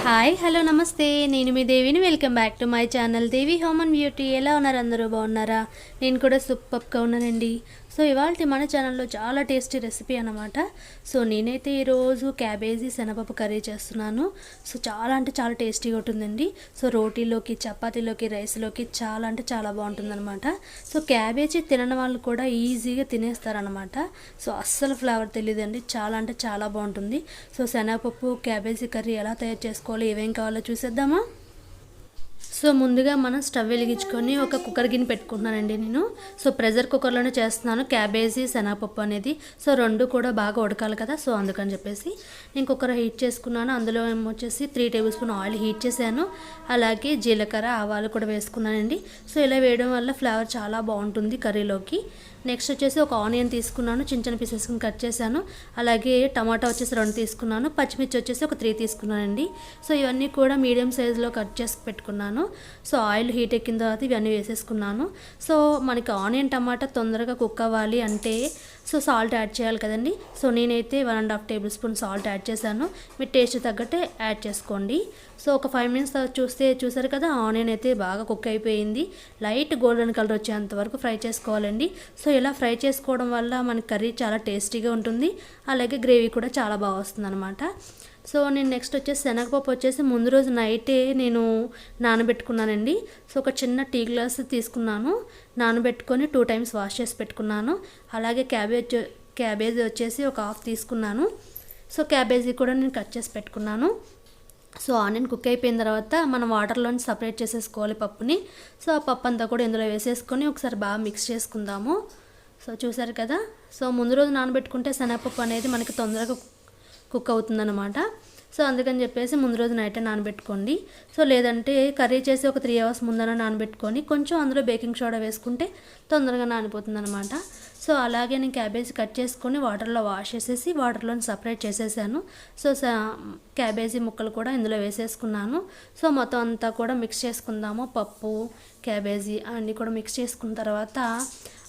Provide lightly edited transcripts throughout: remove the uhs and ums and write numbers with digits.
Hi hello నమస్తే నేను మీ దేవిని welcome back to my channel Devi home and beauty. ఎలా ఉన్నారు అందరూ? బాగున్నారా? నేను కూడా సూపర్గా ఉన్నానండి. సో ఇవాళ మన ఛానల్లో చాలా టేస్టీ రెసిపీ అన్నమాట. సో నేనైతే ఈరోజు క్యాబేజీ శనగపప్పు కర్రీ చేస్తున్నాను. సో చాలా అంటే చాలా టేస్టీగా ఉంటుందండి. సో రోటీలోకి, చపాతీలోకి, రైస్లోకి చాలా అంటే చాలా బాగుంటుందన్నమాట. సో క్యాబేజీ తినని వాళ్ళు కూడా ఈజీగా తినేస్తారనమాట. సో అస్సలు ఫ్లేవర్ తెలియదండి, చాలా అంటే చాలా బాగుంటుంది. సో శనగపప్పు క్యాబేజీ కర్రీ ఎలా తయారు చేసుకోవాలి, ఏమేం కావాలో చూసేద్దామా? సో ముందుగా మనం స్టవ్ వెలిగించుకొని ఒక కుక్కర్ గిన్నె పెట్టుకుంటున్నానండి నేను. సో ప్రెషర్ కుక్కర్లోనే చేస్తున్నాను క్యాబేజీ శనగపప్పు అనేది. సో రెండు కూడా బాగా ఉడకాలి కదా, సో అందుకని చెప్పేసి నేను కుక్కర్ హీట్ చేసుకున్నాను. అందులో వచ్చేసి 3 టేబుల్ స్పూన్ ఆయిల్ హీట్ చేశాను. అలాగే జీలకర్ర, ఆవాలు కూడా వేసుకున్నానండి. సో ఇలా వేయడం వల్ల ఫ్లేవర్ చాలా బాగుంటుంది కర్రీలోకి. నెక్స్ట్ వచ్చేసి ఒక ఆనియన్ తీసుకున్నాను, చిన్న చిన్న పీసెస్ని కట్ చేశాను. అలాగే టమాటా వచ్చేసి 2 తీసుకున్నాను, పచ్చిమిర్చి వచ్చేసి ఒక 3 తీసుకున్నానండి. సో ఇవన్నీ కూడా మీడియం సైజులో కట్ చేసి పెట్టుకున్నాను. సో ఆయిల్ హీట్ ఎక్కిన తర్వాత ఇవన్నీ వేసేసుకున్నాను. సో మనకి ఆనియన్, టమాటా తొందరగా కుక్ అవ్వాలి అంటే సో సాల్ట్ యాడ్ చేయాలి కదండి. సో నేనైతే 1.5 టేబుల్ స్పూన్ సాల్ట్ యాడ్ చేశాను. మీ టేస్ట్ తగ్గట్టే యాడ్ చేసుకోండి. సో ఒక 5 మినిట్స్ చూసారు కదా, ఆనియన్ అయితే బాగా కుక్ అయిపోయింది. లైట్ గోల్డెన్ కలర్ వచ్చేంత వరకు ఫ్రై చేసుకోవాలండి. సో ఇలా ఫ్రై చేసుకోవడం వల్ల మన కర్రీ చాలా టేస్టీగా ఉంటుంది. అలాగే గ్రేవీ కూడా చాలా బాగా వస్తుంది అనమాట. సో నేను నెక్స్ట్ వచ్చేసి శనగపప్పు వచ్చేసి ముందు రోజు నైటే నేను నానబెట్టుకున్నానండి. సో ఒక చిన్న టీ గ్లాస్ తీసుకున్నాను, నానబెట్టుకొని 2 టైమ్స్ వాష్ చేసి పెట్టుకున్నాను. అలాగే క్యాబేజీ వచ్చేసి ఒక హాఫ్ తీసుకున్నాను. సో క్యాబేజీ కూడా నేను కట్ చేసి పెట్టుకున్నాను. సో ఆనియన్ కుక్ అయిపోయిన తర్వాత మనం వాటర్లోని సపరేట్ చేసేసుకోవాలి పప్పుని. సో ఆ పప్పు అంతా కూడా ఇందులో వేసేసుకొని ఒకసారి బాగా మిక్స్ చేసుకుందాము. సో చూసారు కదా, సో ముందు రోజు నానబెట్టుకుంటే శనగపప్పు అనేది మనకి తొందరగా కుక్ అవుతుందన్నమాట. సో అందుకని చెప్పేసి ముందు రోజు నైటే నానబెట్టుకోండి. సో లేదంటే కర్రీ చేసి ఒక 3 అవర్స్ ముందర నానబెట్టుకొని కొంచెం అందులో బేకింగ్ సోడా వేసుకుంటే తొందరగా నానిపోతుందన్నమాట. సో అలాగే నేను క్యాబేజీ కట్ చేసుకొని వాటర్లో వాష్ చేసేసి వాటర్లో సపరేట్ చేసేసాను. సో క్యాబేజీ ముక్కలు కూడా ఇందులో వేసేసుకున్నాను. సో మొత్తం అంతా కూడా మిక్స్ చేసుకుందాము. పప్పు, క్యాబేజీ అన్నీ కూడా మిక్స్ చేసుకున్న తర్వాత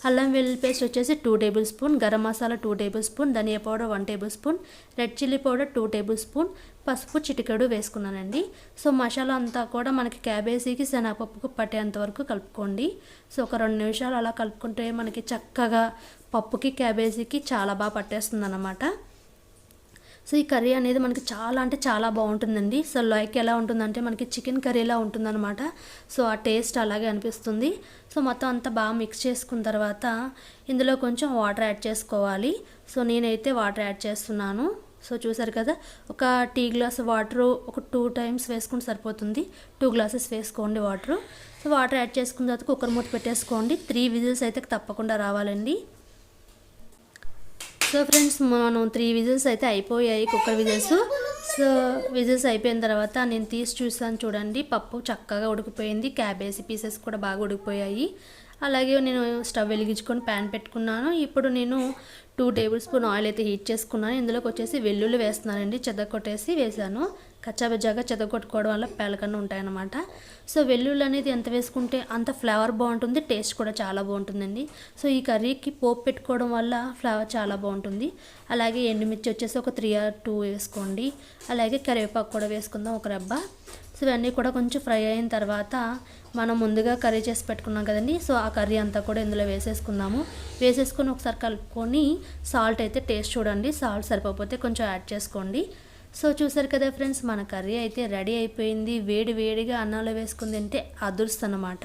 అల్లం వెల్లుల్లి పేస్ట్ వచ్చేసి 2 table spoon, garam masala 2 table spoon, ధనియా powder 1 table spoon, red chilli powder 2 table spoon, పసుపు చిటికెడు వేసుకున్నానండి. సో మసాలా అంతా కూడా మనకి క్యాబేజీకి శనగపప్పుకు పట్టేంత వరకు కలుపుకోండి. సో ఒక 2 నిమిషాలు అలా కలుపుకుంటే మనకి చక్కగా పప్పుకి క్యాబేజీకి చాలా బాగా పట్టేస్తుంది అన్నమాట. సో ఈ కర్రీ అనేది మనకి చాలా అంటే చాలా బాగుంటుందండి. సో లైక్ ఎలా ఉంటుందంటే మనకి చికెన్ కర్రీలా ఉంటుందన్నమాట. సో ఆ టేస్ట్ అలాగే అనిపిస్తుంది. సో మొత్తం అంతా బాగా మిక్స్ చేసుకున్న తర్వాత ఇందులో కొంచెం వాటర్ యాడ్ చేసుకోవాలి. సో నేనైతే వాటర్ యాడ్ చేస్తున్నాను. సో చూసారు కదా, ఒక టీ గ్లాస్ వాటర్ ఒక 2 టైమ్స్ వేసుకుంటే సరిపోతుంది. 2 గ్లాసెస్ వేసుకోండి వాటర్. సో వాటర్ యాడ్ చేసుకున్న తర్వాత కుక్కర్ మూత పెట్టేసుకోండి. 3 విజిల్స్ అయితే తప్పకుండా రావాలండి. సో ఫ్రెండ్స్, మనం 3 విజిల్స్ అయితే అయిపోయాయి, కుక్కర్ విజిల్స్. సో విజిల్స్ అయిపోయిన తర్వాత నేను తీసి చూసాను, చూడండి పప్పు చక్కగా ఉడికిపోయింది. క్యాబేజీ పీసెస్ కూడా బాగా ఉడికిపోయాయి. అలాగే నేను స్టవ్ వెలిగించుకొని ప్యాన్ పెట్టుకున్నాను. ఇప్పుడు నేను 2 టేబుల్ స్పూన్ ఆయిల్ అయితే హీట్ చేసుకున్నాను. ఇందులోకి వచ్చేసి వెల్లుల్లి వేస్తున్నానండి, చెదకొట్టేసి వేసాను. కచ్చాబజ్జాగా చెదకొట్టుకోవడం వల్ల పేలకన్నా ఉంటాయన్నమాట. సో వెల్లుల్లి అనేది ఎంత వేసుకుంటే అంత ఫ్లేవర్ బాగుంటుంది, టేస్ట్ కూడా చాలా బాగుంటుందండి. సో ఈ కర్రీకి పోపు పెట్టుకోవడం వల్ల ఫ్లేవర్ చాలా బాగుంటుంది. అలాగే ఎండుమిర్చి వచ్చేసి ఒక 3 or 2 వేసుకోండి. అలాగే కరివేపాకు కూడా వేసుకుందాం, ఒక రెబ్బ. సో ఇవన్నీ కూడా కొంచెం ఫ్రై అయిన తర్వాత మనం ముందుగా కర్రీ చేసి పెట్టుకున్నాం కదండి. సో ఆ కర్రీ అంతా కూడా ఇందులో వేసేసుకుందాము. వేసేసుకొని ఒకసారి కలుపుకొని సాల్ట్ అయితే టేస్ట్ చూడండి, సాల్ట్ సరిపోతే కొంచెం యాడ్ చేసుకోండి. సో చూసారు కదా ఫ్రెండ్స్, మన కర్రీ అయితే రెడీ అయిపోయింది. వేడి వేడిగా అన్నంలో వేసుకుని తింటే అదృష్టమన్నమాట.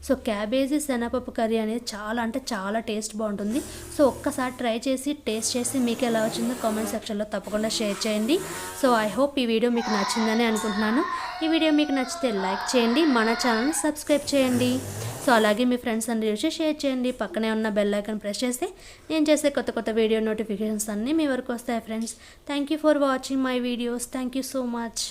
సో క్యాబేజీ శనగపప్పు కర్రీ అనేది చాలా అంటే చాలా టేస్ట్ బాగుంటుంది. సో ఒక్కసారి ట్రై చేసి టేస్ట్ చేసి మీకు ఎలా వచ్చిందో కామెంట్ సెక్షన్లో తప్పకుండా షేర్ చేయండి. సో ఐ హోప్ ఈ వీడియో మీకు నచ్చిందని అనుకుంటున్నాను. ఈ వీడియో మీకు నచ్చితే లైక్ చేయండి, మన ఛానల్ని సబ్స్క్రైబ్ చేయండి. సో అలాగే మీ ఫ్రెండ్స్ అండ్ రిలేటివ్స్ షేర్ చేయండి. పక్కనే ఉన్న బెల్ ఐకాన్ ప్రెస్ చేస్తే నేను చేసే కొత్త వీడియో నోటిఫికేషన్స్ అన్నీ మీ వరకు వస్తాయి friends. Thank you for watching my videos. Thank you so much.